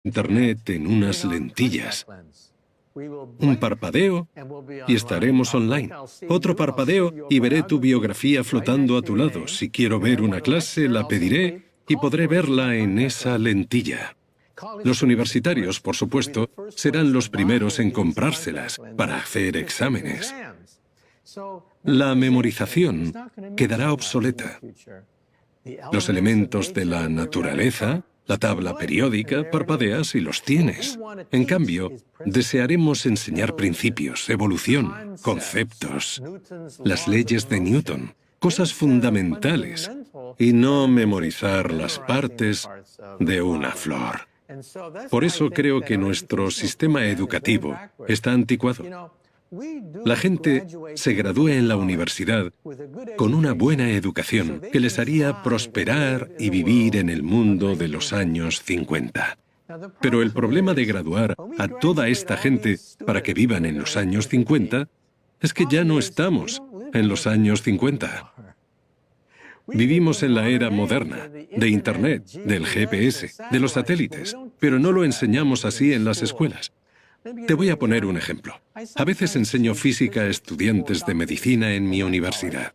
Internet en unas lentillas. Un parpadeo y estaremos online. Otro parpadeo y veré tu biografía flotando a tu lado. Si quiero ver una clase, la pediré y podré verla en esa lentilla. Los universitarios, por supuesto, serán los primeros en comprárselas para hacer exámenes. La memorización quedará obsoleta. Los elementos de la naturaleza, la tabla periódica, parpadeas y los tienes. En cambio, desearemos enseñar principios, evolución, conceptos, las leyes de Newton, cosas fundamentales, y no memorizar las partes de una flor. Por eso creo que nuestro sistema educativo está anticuado. La gente se gradúa en la universidad con una buena educación que les haría prosperar y vivir en el mundo de los años 50. Pero el problema de graduar a toda esta gente para que vivan en los años 50 es que ya no estamos en los años 50. Vivimos en la era moderna, de Internet, del GPS, de los satélites, pero no lo enseñamos así en las escuelas. Te voy a poner un ejemplo. A veces enseño física a estudiantes de medicina en mi universidad.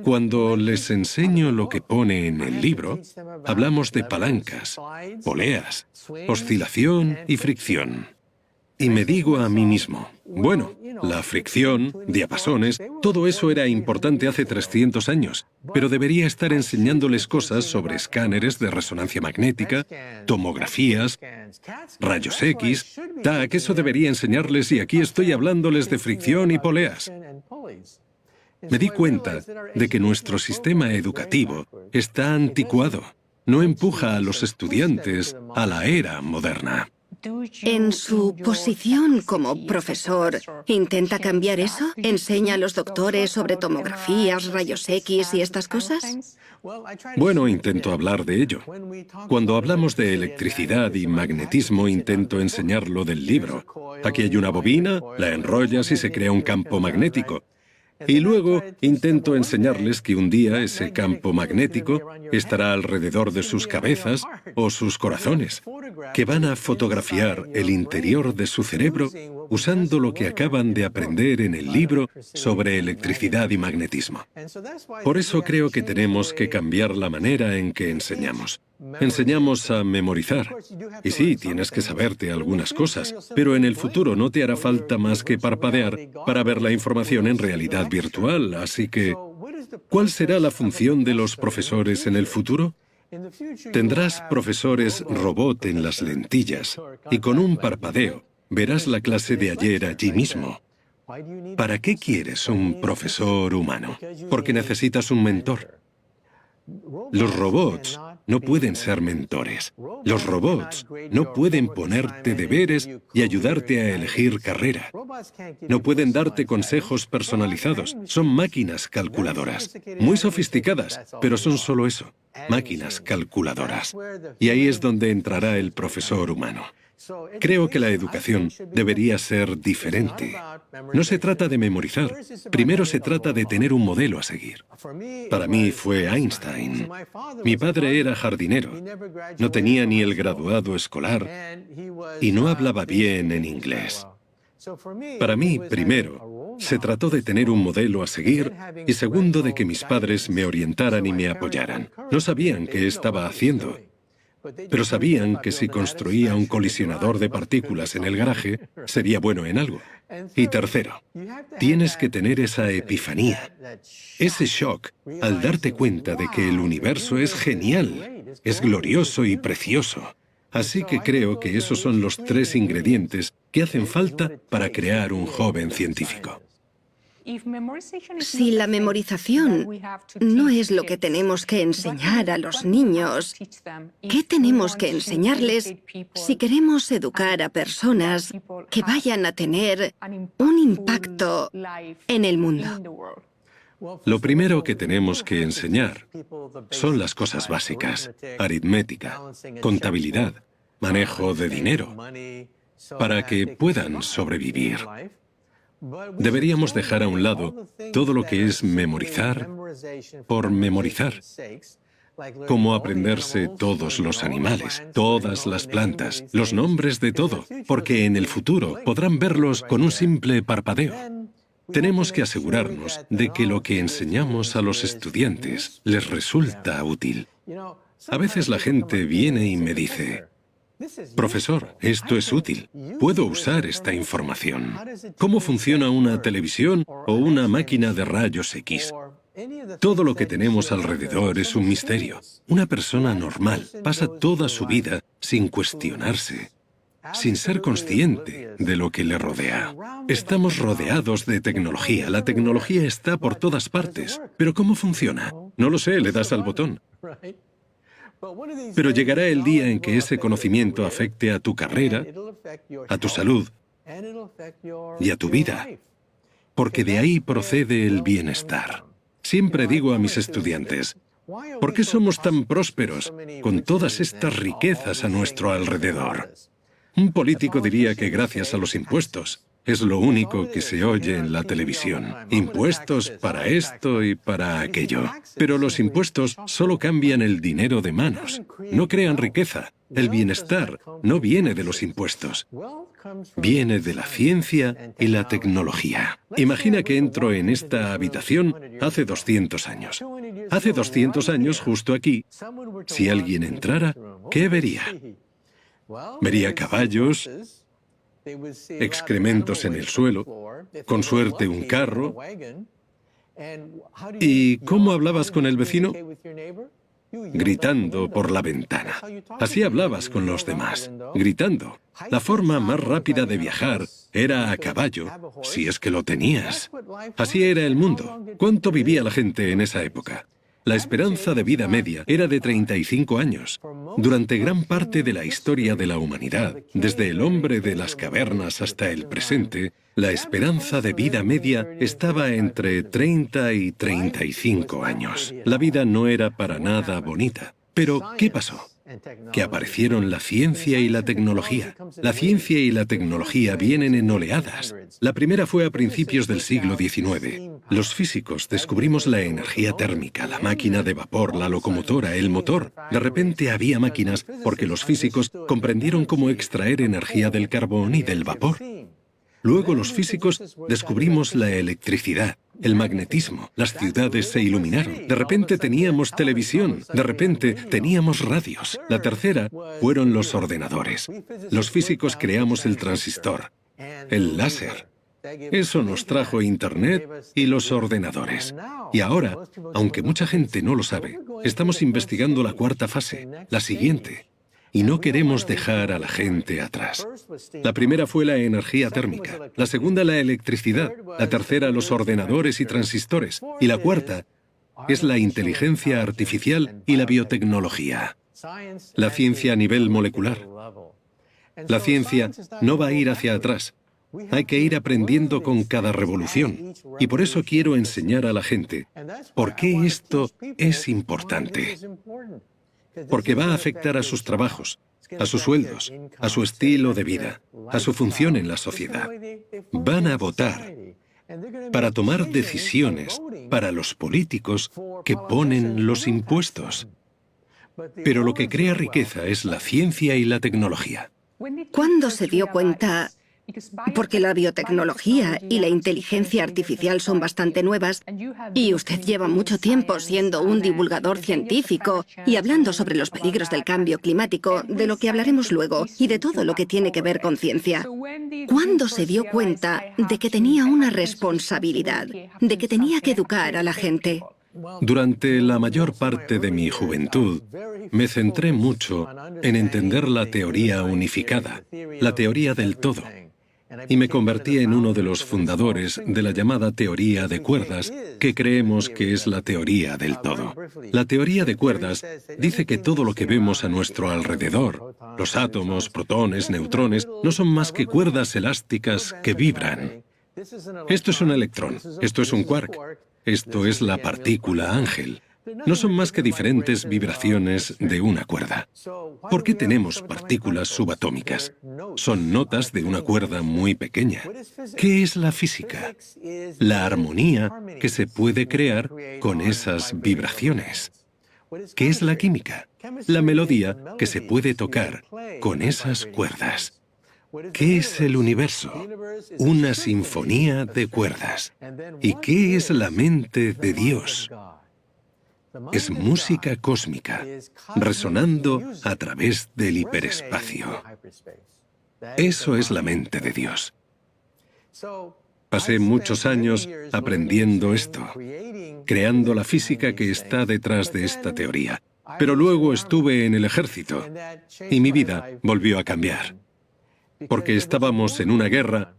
Cuando les enseño lo que pone en el libro, hablamos de palancas, poleas, oscilación y fricción. Y me digo a mí mismo, bueno, la fricción, diapasones, todo eso era importante hace 300 años, pero debería estar enseñándoles cosas sobre escáneres de resonancia magnética, tomografías, rayos X, TAC, eso debería enseñarles y aquí estoy hablándoles de fricción y poleas. Me di cuenta de que nuestro sistema educativo está anticuado, no empuja a los estudiantes a la era moderna. En su posición como profesor, ¿intenta cambiar eso? ¿Enseña a los doctores sobre tomografías, rayos X y estas cosas? Bueno, intento hablar de ello. Cuando hablamos de electricidad y magnetismo, intento enseñarlo del libro. Aquí hay una bobina, la enrollas y se crea un campo magnético. Y luego intento enseñarles que un día ese campo magnético estará alrededor de sus cabezas o sus corazones, que van a fotografiar el interior de su cerebro usando lo que acaban de aprender en el libro sobre electricidad y magnetismo. Por eso creo que tenemos que cambiar la manera en que enseñamos. Enseñamos a memorizar. Y sí, tienes que saberte algunas cosas, pero en el futuro no te hará falta más que parpadear para ver la información en realidad virtual. Así que, ¿cuál será la función de los profesores en el futuro? Tendrás profesores robot en las lentillas y con un parpadeo verás la clase de ayer allí mismo. ¿Para qué quieres un profesor humano? Porque necesitas un mentor. Los robots no pueden ser mentores. Los robots no pueden ponerte deberes y ayudarte a elegir carrera. No pueden darte consejos personalizados. Son máquinas calculadoras. Muy sofisticadas, pero son solo eso, máquinas calculadoras. Y ahí es donde entrará el profesor humano. Creo que la educación debería ser diferente. No se trata de memorizar. Primero se trata de tener un modelo a seguir. Para mí fue Einstein. Mi padre era jardinero. No tenía ni el graduado escolar y no hablaba bien en inglés. Para mí, primero, se trató de tener un modelo a seguir y segundo, de que mis padres me orientaran y me apoyaran. No sabían qué estaba haciendo, pero sabían que si construía un colisionador de partículas en el garaje, sería bueno en algo. Y tercero, tienes que tener esa epifanía, ese shock al darte cuenta de que el universo es genial, es glorioso y precioso. Así que creo que esos son los 3 ingredientes que hacen falta para crear un joven científico. Si la memorización no es lo que tenemos que enseñar a los niños, ¿qué tenemos que enseñarles si queremos educar a personas que vayan a tener un impacto en el mundo? Lo primero que tenemos que enseñar son las cosas básicas: aritmética, contabilidad, manejo de dinero, para que puedan sobrevivir. Deberíamos dejar a un lado todo lo que es memorizar por memorizar. como aprenderse todos los animales, todas las plantas, los nombres de todo, porque en el futuro podrán verlos con un simple parpadeo. Tenemos que asegurarnos de que lo que enseñamos a los estudiantes les resulta útil. A veces la gente viene y me dice: profesor, esto es útil. Puedo usar esta información. ¿Cómo funciona una televisión o una máquina de rayos X? Todo lo que tenemos alrededor es un misterio. Una persona normal pasa toda su vida sin cuestionarse, sin ser consciente de lo que le rodea. Estamos rodeados de tecnología. La tecnología está por todas partes. ¿Pero cómo funciona? No lo sé, le das al botón. Pero llegará el día en que ese conocimiento afecte a tu carrera, a tu salud y a tu vida, porque de ahí procede el bienestar. Siempre digo a mis estudiantes: ¿por qué somos tan prósperos con todas estas riquezas a nuestro alrededor? Un político diría que gracias a los impuestos. Es lo único que se oye en la televisión. Impuestos para esto y para aquello. Pero los impuestos solo cambian el dinero de manos. No crean riqueza. El bienestar no viene de los impuestos. Viene de la ciencia y la tecnología. Imagina que entro en esta habitación hace 200 años. Hace 200 años, justo aquí, si alguien entrara, ¿qué vería? Vería caballos, excrementos en el suelo, con suerte un carro. ¿Y cómo hablabas con el vecino? Gritando por la ventana. Así hablabas con los demás, gritando. La forma más rápida de viajar era a caballo, si es que lo tenías. Así era el mundo. ¿Cuánto vivía la gente en esa época? La esperanza de vida media era de 35 años. Durante gran parte de la historia de la humanidad, desde el hombre de las cavernas hasta el presente, la esperanza de vida media estaba entre 30 y 35 años. La vida no era para nada bonita. Pero, ¿qué pasó? Que aparecieron la ciencia y la tecnología. La ciencia y la tecnología vienen en oleadas. La primera fue a principios del siglo XIX. Los físicos descubrimos la energía térmica, la máquina de vapor, la locomotora, el motor. De repente había máquinas porque los físicos comprendieron cómo extraer energía del carbón y del vapor. Luego los físicos descubrimos la electricidad, el magnetismo. Las ciudades se iluminaron. De repente teníamos televisión. De repente teníamos radios. La tercera fueron los ordenadores. Los físicos creamos el transistor, el láser. Eso nos trajo Internet y los ordenadores. Y ahora, aunque mucha gente no lo sabe, estamos investigando la cuarta fase, la siguiente. Y no queremos dejar a la gente atrás. La primera fue la energía térmica, la segunda la electricidad, la tercera los ordenadores y transistores, y la cuarta es la inteligencia artificial y la biotecnología. La ciencia a nivel molecular. La ciencia no va a ir hacia atrás. Hay que ir aprendiendo con cada revolución. Y por eso quiero enseñar a la gente por qué esto es importante. Porque va a afectar a sus trabajos, a sus sueldos, a su estilo de vida, a su función en la sociedad. Van a votar para tomar decisiones para los políticos que ponen los impuestos. Pero lo que crea riqueza es la ciencia y la tecnología. ¿Cuándo se dio cuenta? Porque la biotecnología y la inteligencia artificial son bastante nuevas y usted lleva mucho tiempo siendo un divulgador científico y hablando sobre los peligros del cambio climático, de lo que hablaremos luego, y de todo lo que tiene que ver con ciencia. ¿Cuándo se dio cuenta de que tenía una responsabilidad, de que tenía que educar a la gente? Durante la mayor parte de mi juventud, me centré mucho en entender la teoría unificada, la teoría del todo. Y me convertí en uno de los fundadores de la llamada teoría de cuerdas, que creemos que es la teoría del todo. La teoría de cuerdas dice que todo lo que vemos a nuestro alrededor, los átomos, protones, neutrones, no son más que cuerdas elásticas que vibran. Esto es un electrón, esto es un quark, esto es la partícula ángel. No son más que diferentes vibraciones de una cuerda. ¿Por qué tenemos partículas subatómicas? Son notas de una cuerda muy pequeña. ¿Qué es la física? La armonía que se puede crear con esas vibraciones. ¿Qué es la química? La melodía que se puede tocar con esas cuerdas. ¿Qué es el universo? Una sinfonía de cuerdas. ¿Y qué es la mente de Dios? Es música cósmica, resonando a través del hiperespacio. Eso es la mente de Dios. Pasé muchos años aprendiendo esto, creando la física que está detrás de esta teoría. Pero luego estuve en el ejército y mi vida volvió a cambiar. Porque estábamos en una guerra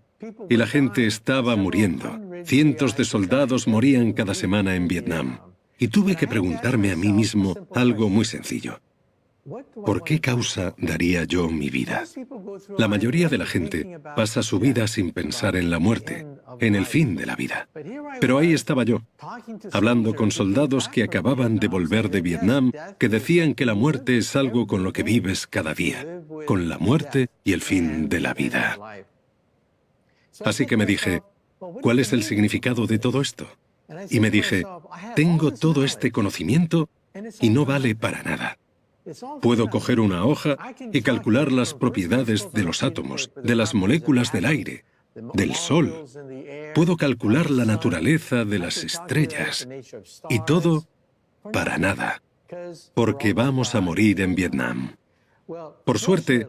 y la gente estaba muriendo. Cientos de soldados morían cada semana en Vietnam. Y tuve que preguntarme a mí mismo algo muy sencillo. ¿Por qué causa daría yo mi vida? La mayoría de la gente pasa su vida sin pensar en la muerte, en el fin de la vida. Pero ahí estaba yo, hablando con soldados que acababan de volver de Vietnam, que decían que la muerte es algo con lo que vives cada día, con la muerte y el fin de la vida. Así que me dije, ¿cuál es el significado de todo esto? Y me dije, tengo todo este conocimiento y no vale para nada. Puedo coger una hoja y calcular las propiedades de los átomos, de las moléculas del aire, del sol. Puedo calcular la naturaleza de las estrellas. Y todo para nada, porque vamos a morir en Vietnam. Por suerte,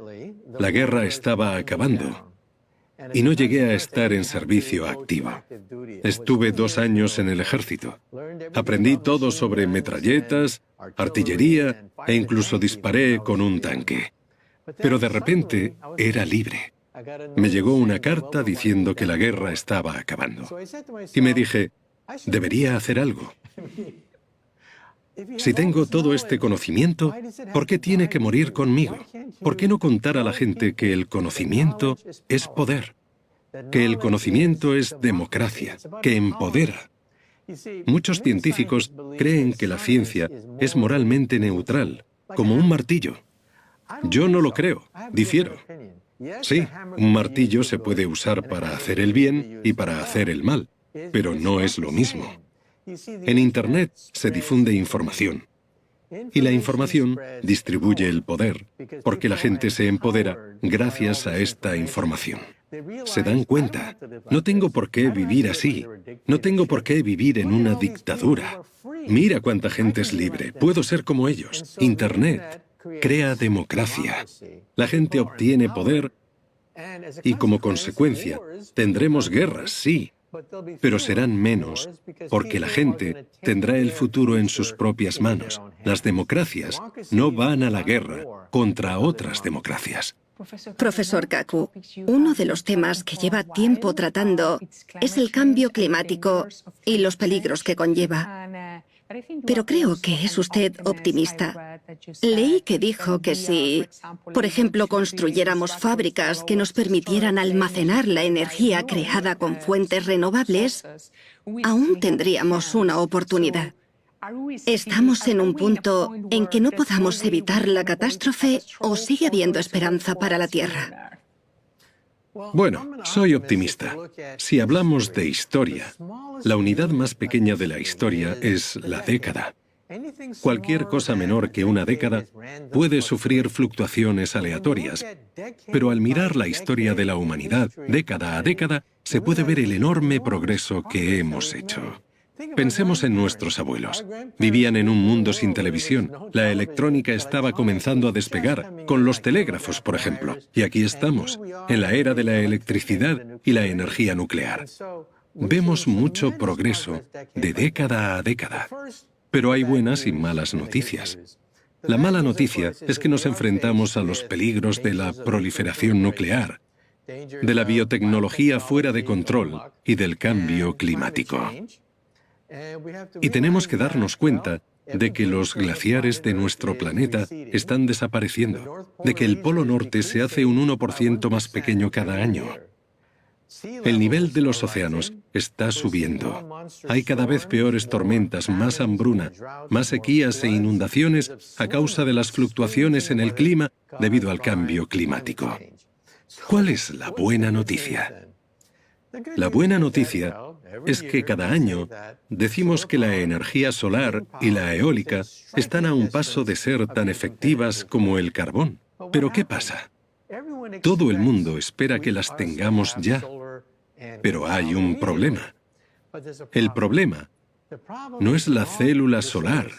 la guerra estaba acabando y no llegué a estar en servicio activo. Estuve 2 años en el ejército. Aprendí todo sobre metralletas, artillería e incluso disparé con un tanque. Pero de repente era libre. Me llegó una carta diciendo que la guerra estaba acabando. Y me dije, debería hacer algo. Si tengo todo este conocimiento, ¿por qué tiene que morir conmigo? ¿Por qué no contar a la gente que el conocimiento es poder? Que el conocimiento es democracia, que empodera. Muchos científicos creen que la ciencia es moralmente neutral, como un martillo. Yo no lo creo, difiero. Sí, un martillo se puede usar para hacer el bien y para hacer el mal, pero no es lo mismo. En Internet se difunde información, y la información distribuye el poder, porque la gente se empodera gracias a esta información. Se dan cuenta, no tengo por qué vivir así, no tengo por qué vivir en una dictadura. Mira cuánta gente es libre, puedo ser como ellos. Internet crea democracia. La gente obtiene poder y como consecuencia tendremos guerras, sí, pero serán menos porque la gente tendrá el futuro en sus propias manos. Las democracias no van a la guerra contra otras democracias. Profesor Kaku, uno de los temas que lleva tiempo tratando es el cambio climático y los peligros que conlleva. Pero creo que es usted optimista. Leí que dijo que si, por ejemplo, construyéramos fábricas que nos permitieran almacenar la energía creada con fuentes renovables, aún tendríamos una oportunidad. ¿Estamos en un punto en que no podamos evitar la catástrofe o sigue habiendo esperanza para la Tierra? Bueno, soy optimista. Si hablamos de historia, la unidad más pequeña de la historia es la década. Cualquier cosa menor que una década puede sufrir fluctuaciones aleatorias, pero al mirar la historia de la humanidad década a década, se puede ver el enorme progreso que hemos hecho. Pensemos en nuestros abuelos. Vivían en un mundo sin televisión. La electrónica estaba comenzando a despegar, con los telégrafos, por ejemplo. Y aquí estamos, en la era de la electricidad y la energía nuclear. Vemos mucho progreso de década a década. Pero hay buenas y malas noticias. La mala noticia es que nos enfrentamos a los peligros de la proliferación nuclear, de la biotecnología fuera de control y del cambio climático. Y tenemos que darnos cuenta de que los glaciares de nuestro planeta están desapareciendo, de que el Polo Norte se hace un 1% más pequeño cada año. El nivel de los océanos está subiendo. Hay cada vez peores tormentas, más hambruna, más sequías e inundaciones a causa de las fluctuaciones en el clima debido al cambio climático. ¿Cuál es la buena noticia? La buena noticia es que cada año decimos que la energía solar y la eólica están a un paso de ser tan efectivas como el carbón. Pero ¿qué pasa? Todo el mundo espera que las tengamos ya, pero hay un problema. El problema no es la célula solar,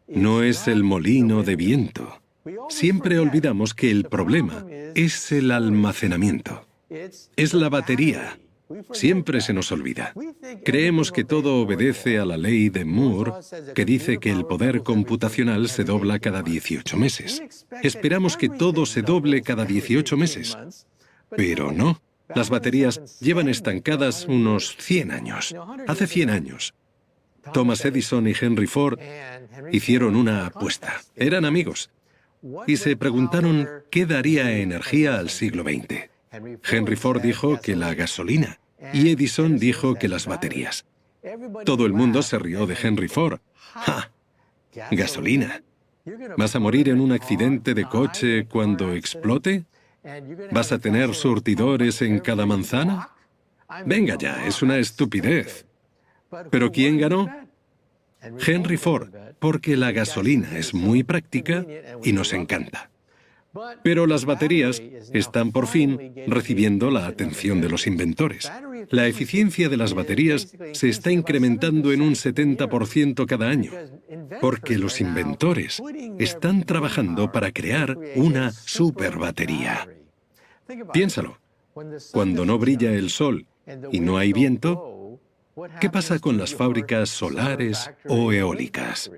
no es el molino de viento. Siempre olvidamos que el problema es el almacenamiento. Es la batería. Siempre se nos olvida. Creemos que todo obedece a la ley de Moore, que dice que el poder computacional se dobla cada 18 meses. Esperamos que todo se doble cada 18 meses. Pero no. Las baterías llevan estancadas unos 100 años. Hace 100 años, Thomas Edison y Henry Ford hicieron una apuesta. Eran amigos. Y se preguntaron qué daría energía al siglo XX. Henry Ford dijo que la gasolina y Edison dijo que las baterías. Todo el mundo se rió de Henry Ford. ¡Ja! ¿Gasolina? ¿Vas a morir en un accidente de coche cuando explote? ¿Vas a tener surtidores en cada manzana? Venga ya, es una estupidez. ¿Pero quién ganó? Henry Ford, porque la gasolina es muy práctica y nos encanta. Pero las baterías están por fin recibiendo la atención de los inventores. La eficiencia de las baterías se está incrementando en un 70% cada año, porque los inventores están trabajando para crear una superbatería. Piénsalo, cuando no brilla el sol y no hay viento, ¿qué pasa con las fábricas solares o eólicas?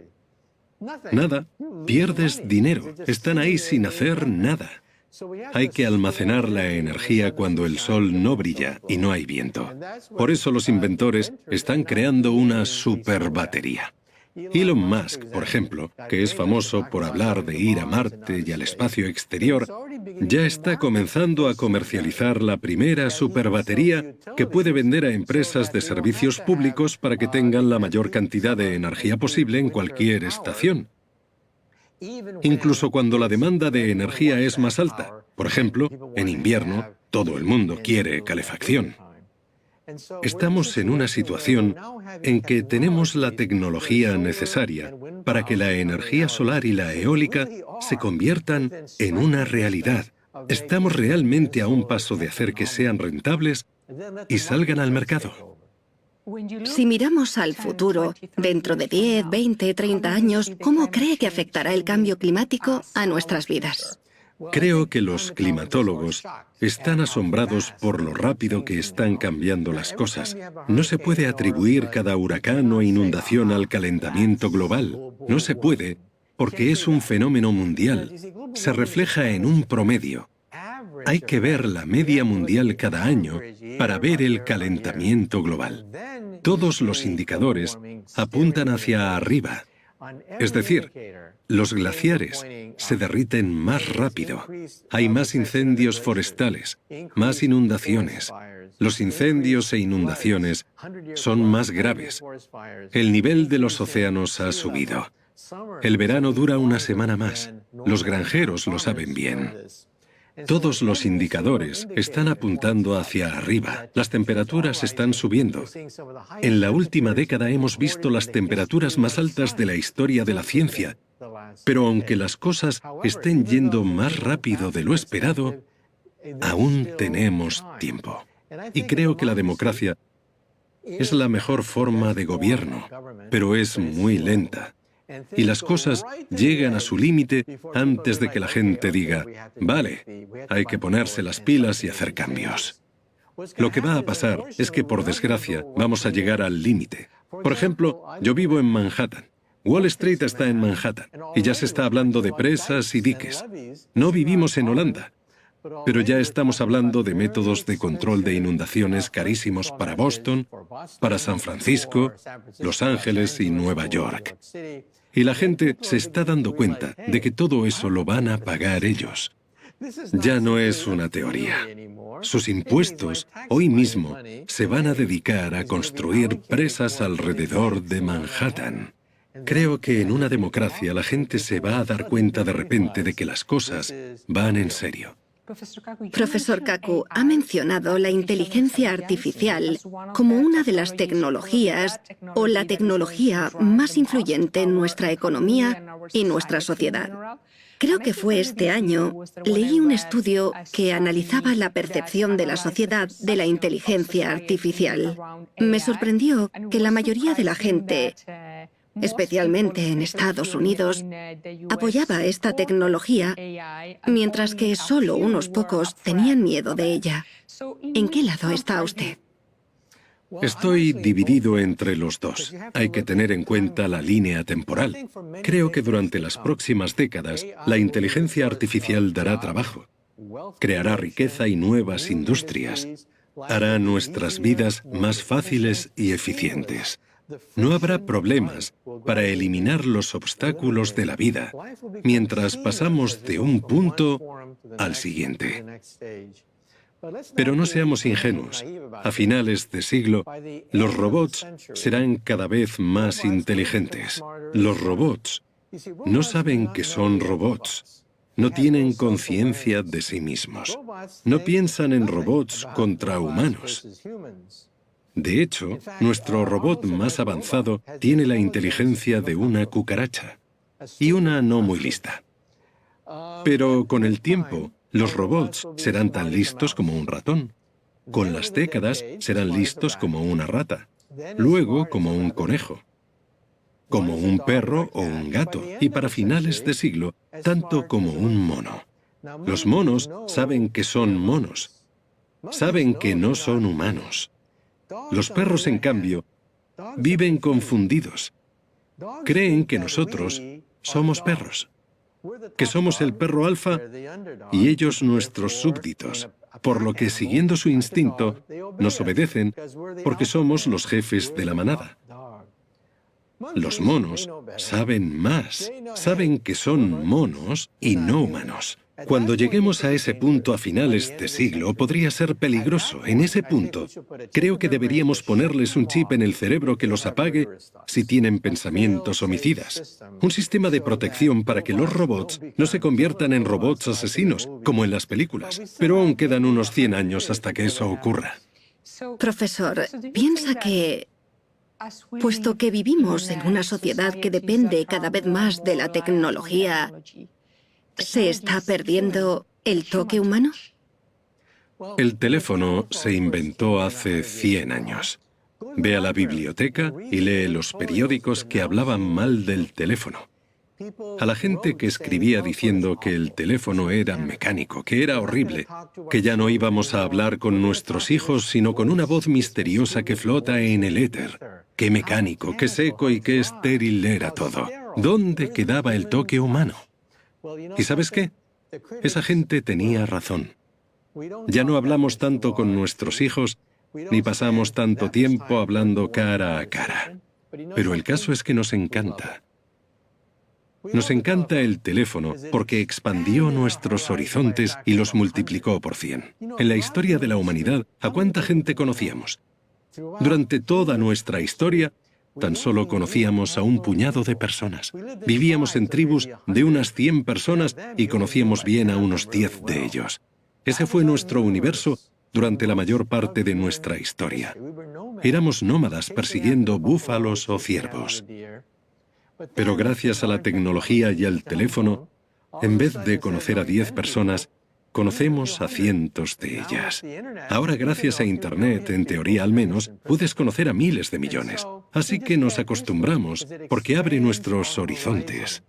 Nada, pierdes dinero, están ahí sin hacer nada. Hay que almacenar la energía cuando el sol no brilla y no hay viento. Por eso los inventores están creando una superbatería. Elon Musk, por ejemplo, que es famoso por hablar de ir a Marte y al espacio exterior, ya está comenzando a comercializar la primera superbatería que puede vender a empresas de servicios públicos para que tengan la mayor cantidad de energía posible en cualquier estación. Incluso cuando la demanda de energía es más alta. Por ejemplo, en invierno, todo el mundo quiere calefacción. Estamos en una situación en que tenemos la tecnología necesaria para que la energía solar y la eólica se conviertan en una realidad. Estamos realmente a un paso de hacer que sean rentables y salgan al mercado. Si miramos al futuro, dentro de 10, 20, 30 años, ¿cómo cree que afectará el cambio climático a nuestras vidas? Creo que los climatólogos están asombrados por lo rápido que están cambiando las cosas. No se puede atribuir cada huracán o inundación al calentamiento global. No se puede, porque es un fenómeno mundial. Se refleja en un promedio. Hay que ver la media mundial cada año para ver el calentamiento global. Todos los indicadores apuntan hacia arriba. Es decir, los glaciares se derriten más rápido, hay más incendios forestales, más inundaciones. Los incendios e inundaciones son más graves. El nivel de los océanos ha subido. El verano dura una semana más. Los granjeros lo saben bien. Todos los indicadores están apuntando hacia arriba. Las temperaturas están subiendo. En la última década hemos visto las temperaturas más altas de la historia de la ciencia. Pero aunque las cosas estén yendo más rápido de lo esperado, aún tenemos tiempo. Y creo que la democracia es la mejor forma de gobierno, pero es muy lenta. Y las cosas llegan a su límite antes de que la gente diga, vale, hay que ponerse las pilas y hacer cambios. Lo que va a pasar es que, por desgracia, vamos a llegar al límite. Por ejemplo, yo vivo en Manhattan. Wall Street está en Manhattan y ya se está hablando de presas y diques. No vivimos en Holanda, pero ya estamos hablando de métodos de control de inundaciones carísimos para Boston, para San Francisco, Los Ángeles y Nueva York. Y la gente se está dando cuenta de que todo eso lo van a pagar ellos. Ya no es una teoría. Sus impuestos hoy mismo se van a dedicar a construir presas alrededor de Manhattan. Creo que en una democracia la gente se va a dar cuenta de repente de que las cosas van en serio. Profesor Kaku, ha mencionado la inteligencia artificial como una de las tecnologías o la tecnología más influyente en nuestra economía y nuestra sociedad. Creo que fue este año, leí un estudio que analizaba la percepción de la sociedad de la inteligencia artificial. Me sorprendió que la mayoría de la gente, especialmente en Estados Unidos, apoyaba esta tecnología, mientras que solo unos pocos tenían miedo de ella. ¿En qué lado está usted? Estoy dividido entre los dos. Hay que tener en cuenta la línea temporal. Creo que durante las próximas décadas, la inteligencia artificial dará trabajo, creará riqueza y nuevas industrias, hará nuestras vidas más fáciles y eficientes. No habrá problemas para eliminar los obstáculos de la vida mientras pasamos de un punto al siguiente. Pero no seamos ingenuos. A finales de siglo, los robots serán cada vez más inteligentes. Los robots no saben que son robots. No tienen conciencia de sí mismos. No piensan en robots contra humanos. De hecho, nuestro robot más avanzado tiene la inteligencia de una cucaracha, y una no muy lista. Pero con el tiempo, los robots serán tan listos como un ratón. Con las décadas serán listos como una rata, luego como un conejo, como un perro o un gato, y para finales de siglo, tanto como un mono. Los monos saben que son monos, saben que no son humanos. Los perros, en cambio, viven confundidos. Creen que nosotros somos perros, que somos el perro alfa y ellos nuestros súbditos, por lo que, siguiendo su instinto, nos obedecen porque somos los jefes de la manada. Los monos saben más, saben que son monos y no humanos. Cuando lleguemos a ese punto a finales de siglo, podría ser peligroso. En ese punto, creo que deberíamos ponerles un chip en el cerebro que los apague si tienen pensamientos homicidas. Un sistema de protección para que los robots no se conviertan en robots asesinos, como en las películas. Pero aún quedan unos 100 años hasta que eso ocurra. Profesor, ¿piensa que, puesto que vivimos en una sociedad que depende cada vez más de la tecnología, se está perdiendo el toque humano? El teléfono se inventó hace 100 años. Ve a la biblioteca y lee los periódicos que hablaban mal del teléfono. A la gente que escribía diciendo que el teléfono era mecánico, que era horrible, que ya no íbamos a hablar con nuestros hijos, sino con una voz misteriosa que flota en el éter. Qué mecánico, qué seco y qué estéril era todo. ¿Dónde quedaba el toque humano? ¿Y sabes qué? Esa gente tenía razón. Ya no hablamos tanto con nuestros hijos, ni pasamos tanto tiempo hablando cara a cara. Pero el caso es que nos encanta. Nos encanta el teléfono porque expandió nuestros horizontes y los multiplicó por 100. En la historia de la humanidad, ¿a cuánta gente conocíamos? Durante toda nuestra historia, tan solo conocíamos a un puñado de personas. Vivíamos en tribus de unas 100 personas y conocíamos bien a unos 10 de ellos. Ese fue nuestro universo durante la mayor parte de nuestra historia. Éramos nómadas persiguiendo búfalos o ciervos. Pero gracias a la tecnología y al teléfono, en vez de conocer a 10 personas, conocemos a cientos de ellas. Ahora, gracias a Internet, en teoría al menos, puedes conocer a miles de millones. Así que nos acostumbramos porque abre nuestros horizontes.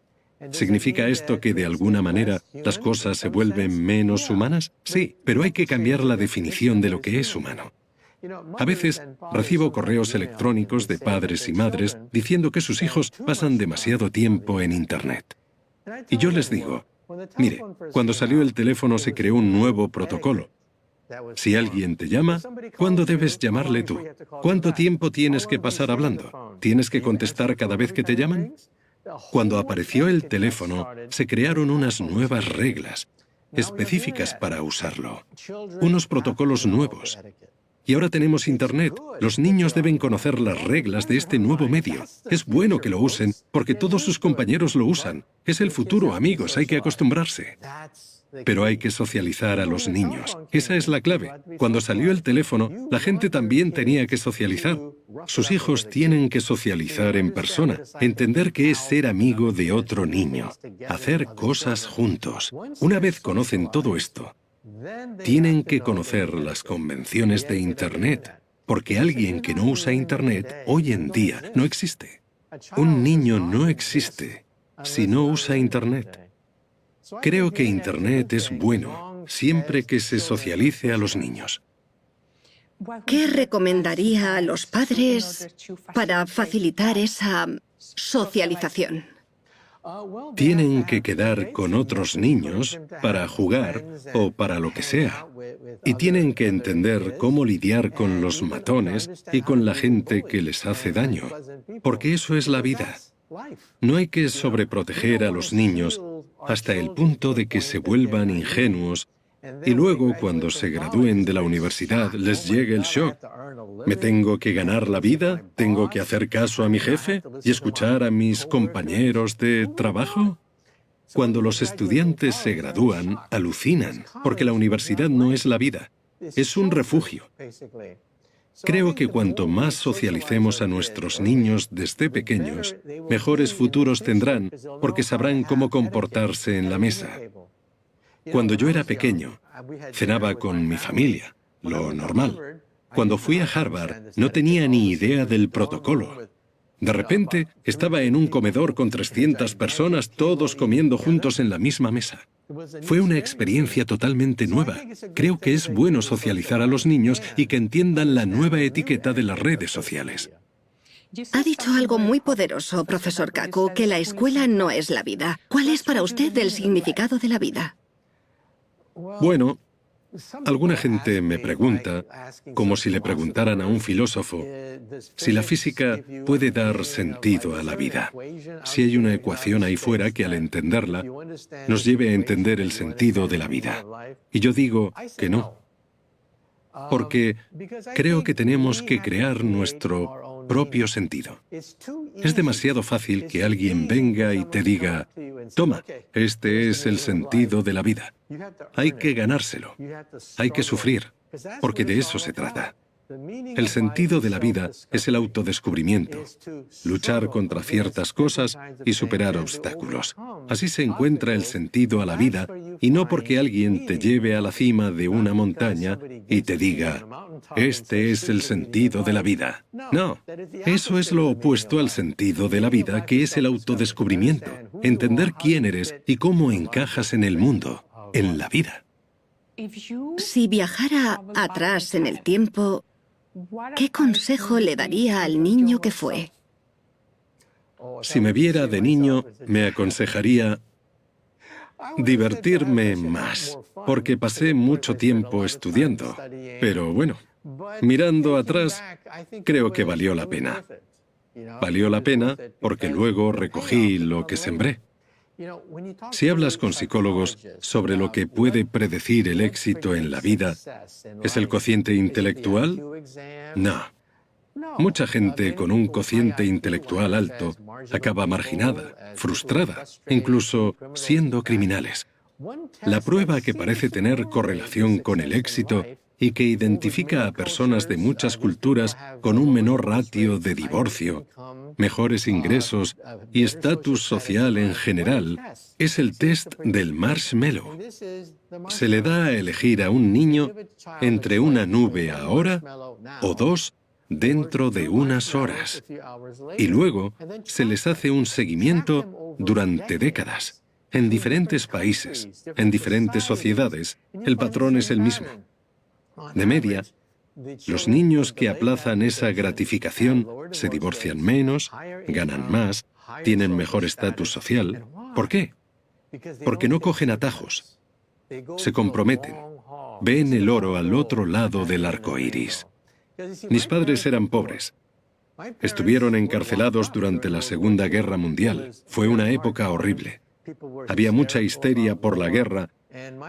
¿Significa esto que de alguna manera las cosas se vuelven menos humanas? Sí, pero hay que cambiar la definición de lo que es humano. A veces recibo correos electrónicos de padres y madres diciendo que sus hijos pasan demasiado tiempo en Internet. Y yo les digo, mire, cuando salió el teléfono se creó un nuevo protocolo. Si alguien te llama, ¿cuándo debes llamarle tú? ¿Cuánto tiempo tienes que pasar hablando? ¿Tienes que contestar cada vez que te llaman? Cuando apareció el teléfono, se crearon unas nuevas reglas específicas para usarlo, unos protocolos nuevos. Y ahora tenemos Internet. Los niños deben conocer las reglas de este nuevo medio. Es bueno que lo usen, porque todos sus compañeros lo usan. Es el futuro, amigos, hay que acostumbrarse. pero hay que socializar a los niños. Esa es la clave. Cuando salió el teléfono, la gente también tenía que socializar. Sus hijos tienen que socializar en persona, entender qué es ser amigo de otro niño, hacer cosas juntos. Una vez conocen todo esto, tienen que conocer las convenciones de Internet, porque alguien que no usa Internet hoy en día no existe. Un niño no existe si no usa Internet. Creo que Internet es bueno siempre que se socialice a los niños. ¿Qué recomendaría a los padres para facilitar esa socialización? Tienen que quedar con otros niños para jugar o para lo que sea. Y tienen que entender cómo lidiar con los matones y con la gente que les hace daño, porque eso es la vida. No hay que sobreproteger a los niños hasta el punto de que se vuelvan ingenuos y luego, cuando se gradúen de la universidad, les llegue el shock. ¿Me tengo que ganar la vida? ¿Tengo que hacer caso a mi jefe y escuchar a mis compañeros de trabajo? Cuando los estudiantes se gradúan, alucinan, porque la universidad no es la vida, es un refugio. Creo que cuanto más socialicemos a nuestros niños desde pequeños, mejores futuros tendrán, porque sabrán cómo comportarse en la mesa. Cuando yo era pequeño, cenaba con mi familia, lo normal. Cuando fui a Harvard, no tenía ni idea del protocolo. De repente, estaba en un comedor con 300 personas, todos comiendo juntos en la misma mesa. Fue una experiencia totalmente nueva. Creo que es bueno socializar a los niños y que entiendan la nueva etiqueta de las redes sociales. Ha dicho algo muy poderoso, profesor Kaku, que la escuela no es la vida. ¿Cuál es para usted el significado de la vida? Bueno, alguna gente me pregunta, como si le preguntaran a un filósofo, si la física puede dar sentido a la vida. Si hay una ecuación ahí fuera que al entenderla nos lleve a entender el sentido de la vida. Y yo digo que no, porque creo que tenemos que crear nuestro propio sentido. Es demasiado fácil que alguien venga y te diga, toma, este es el sentido de la vida. Hay que ganárselo, hay que sufrir, porque de eso se trata. El sentido de la vida es el autodescubrimiento, luchar contra ciertas cosas y superar obstáculos. Así se encuentra el sentido a la vida, y no porque alguien te lleve a la cima de una montaña y te diga, este es el sentido de la vida. No, eso es lo opuesto al sentido de la vida, que es el autodescubrimiento, entender quién eres y cómo encajas en el mundo, en la vida. Si viajara atrás en el tiempo, ¿qué consejo le daría al niño que fue? Si me viera de niño, me aconsejaría divertirme más, porque pasé mucho tiempo estudiando. Pero bueno, mirando atrás, creo que valió la pena. Valió la pena porque luego recogí lo que sembré. Si hablas con psicólogos sobre lo que puede predecir el éxito en la vida, ¿es el cociente intelectual? No. Mucha gente con un cociente intelectual alto acaba marginada, frustrada, incluso siendo criminales. La prueba que parece tener correlación con el éxito y que identifica a personas de muchas culturas con un menor ratio de divorcio, mejores ingresos y estatus social en general, es el test del marshmallow. Se le da a elegir a un niño entre una nube ahora o dos dentro de unas horas. Y luego se les hace un seguimiento durante décadas. En diferentes países, en diferentes sociedades, el patrón es el mismo. De media, los niños que aplazan esa gratificación se divorcian menos, ganan más, tienen mejor estatus social. ¿Por qué? Porque no cogen atajos, se comprometen, ven el oro al otro lado del arco iris. Mis padres eran pobres. Estuvieron encarcelados durante la Segunda Guerra Mundial. Fue una época horrible. Había mucha histeria por la guerra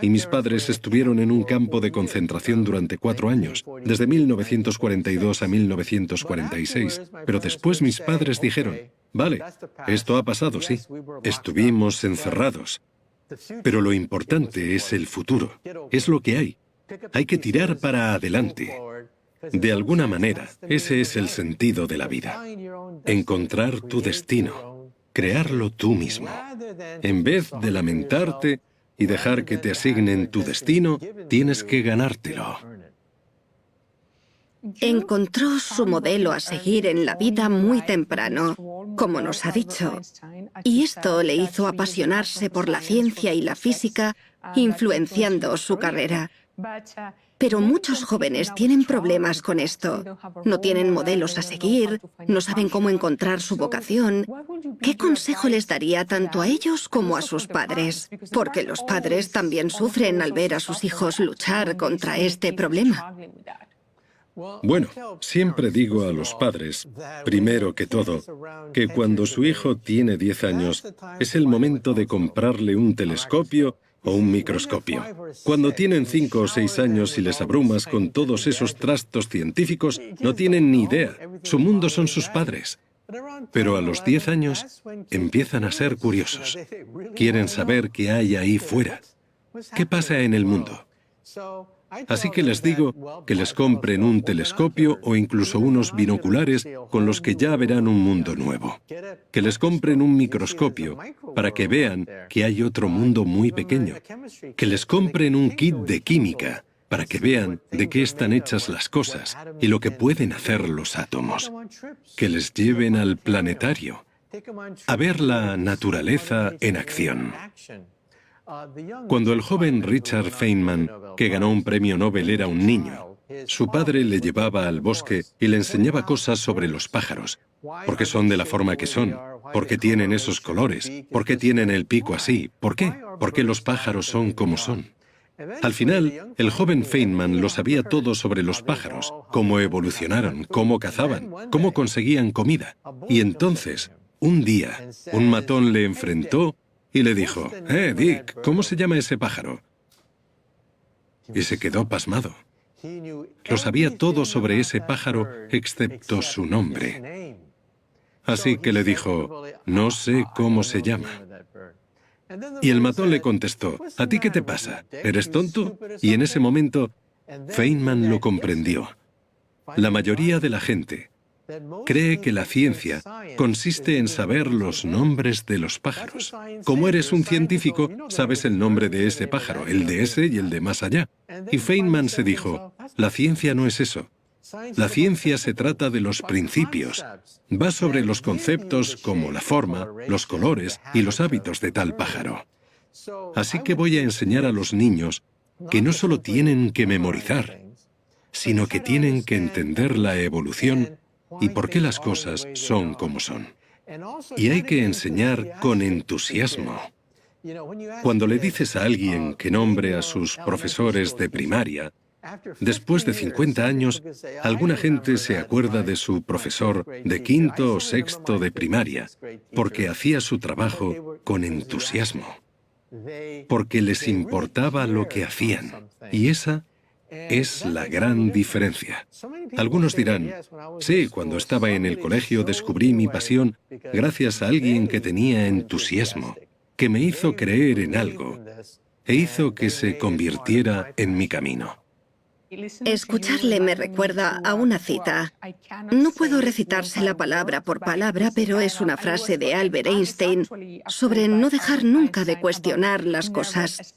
y mis padres estuvieron en un campo de concentración durante 4 años, desde 1942 a 1946. Pero después mis padres dijeron, vale, esto ha pasado, sí. Estuvimos encerrados. Pero lo importante es el futuro. Es lo que hay. Hay que tirar para adelante. De alguna manera, ese es el sentido de la vida. Encontrar tu destino. Crearlo tú mismo. En vez de lamentarte y dejar que te asignen tu destino, tienes que ganártelo. Encontró su modelo a seguir en la vida muy temprano, como nos ha dicho, y esto le hizo apasionarse por la ciencia y la física, influenciando su carrera. Pero muchos jóvenes tienen problemas con esto. No tienen modelos a seguir, no saben cómo encontrar su vocación. ¿Qué consejo les daría tanto a ellos como a sus padres? Porque los padres también sufren al ver a sus hijos luchar contra este problema. Bueno, siempre digo a los padres, primero que todo, que cuando su hijo tiene 10 años, es el momento de comprarle un telescopio o un microscopio. Cuando tienen 5 o 6 años y les abrumas con todos esos trastos científicos, no tienen ni idea. Su mundo son sus padres. Pero a los 10 años empiezan a ser curiosos. Quieren saber qué hay ahí fuera. ¿Qué pasa en el mundo? Así que les digo que les compren un telescopio o incluso unos binoculares con los que ya verán un mundo nuevo. Que les compren un microscopio para que vean que hay otro mundo muy pequeño. Que les compren un kit de química para que vean de qué están hechas las cosas y lo que pueden hacer los átomos. Que les lleven al planetario a ver la naturaleza en acción. Cuando el joven Richard Feynman, que ganó un premio Nobel, era un niño, su padre le llevaba al bosque y le enseñaba cosas sobre los pájaros. ¿Por qué son de la forma que son? ¿Por qué tienen esos colores? ¿Por qué tienen el pico así? ¿Por qué? ¿Por qué los pájaros son como son? Al final, el joven Feynman lo sabía todo sobre los pájaros, cómo evolucionaron, cómo cazaban, cómo conseguían comida. Y entonces, un día, un matón le enfrentó y le dijo, Dick, ¿cómo se llama ese pájaro? Y se quedó pasmado. Lo sabía todo sobre ese pájaro excepto su nombre. Así que le dijo, no sé cómo se llama. Y el matón le contestó, ¿a ti qué te pasa? ¿Eres tonto? Y en ese momento, Feynman lo comprendió. La mayoría de la gente cree que la ciencia consiste en saber los nombres de los pájaros. Como eres un científico, sabes el nombre de ese pájaro, el de ese y el de más allá. Y Feynman se dijo, la ciencia no es eso. La ciencia se trata de los principios. Va sobre los conceptos como la forma, los colores y los hábitos de tal pájaro. Así que voy a enseñar a los niños que no solo tienen que memorizar, sino que tienen que entender la evolución y por qué las cosas son como son. Y hay que enseñar con entusiasmo. Cuando le dices a alguien que nombre a sus profesores de primaria, después de 50 años, alguna gente se acuerda de su profesor de quinto o sexto de primaria, porque hacía su trabajo con entusiasmo, porque les importaba lo que hacían. Y esa es la gran diferencia. Algunos dirán, sí, cuando estaba en el colegio descubrí mi pasión gracias a alguien que tenía entusiasmo, que me hizo creer en algo e hizo que se convirtiera en mi camino. Escucharle me recuerda a una cita. No puedo recitársela palabra por palabra, pero es una frase de Albert Einstein sobre no dejar nunca de cuestionar las cosas,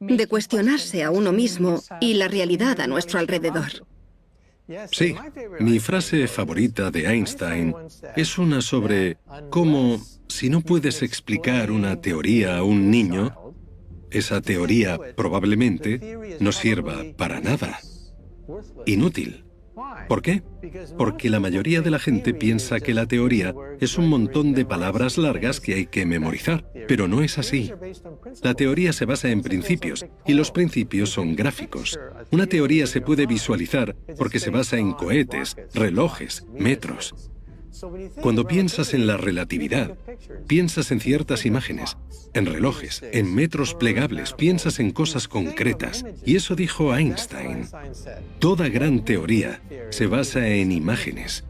de cuestionarse a uno mismo y la realidad a nuestro alrededor. Sí, mi frase favorita de Einstein es una sobre cómo, si no puedes explicar una teoría a un niño, esa teoría probablemente no sirva para nada. Inútil. ¿Por qué? Porque la mayoría de la gente piensa que la teoría es un montón de palabras largas que hay que memorizar, pero no es así. La teoría se basa en principios, y los principios son gráficos. Una teoría se puede visualizar porque se basa en cohetes, relojes, metros. Cuando piensas en la relatividad, piensas en ciertas imágenes, en relojes, en metros plegables, piensas en cosas concretas. Y eso dijo Einstein. Toda gran teoría se basa en imágenes,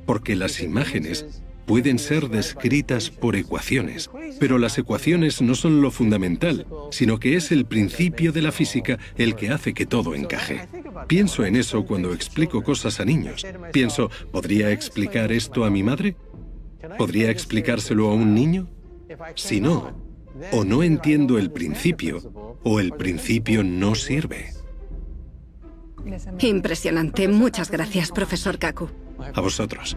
porque las imágenes pueden ser descritas por ecuaciones, pero las ecuaciones no son lo fundamental, sino que es el principio de la física el que hace que todo encaje. Pienso en eso cuando explico cosas a niños. Pienso, ¿podría explicar esto a mi madre? ¿Podría explicárselo a un niño? Si no, o no entiendo el principio, o el principio no sirve. Impresionante. Muchas gracias, profesor Kaku. A vosotros.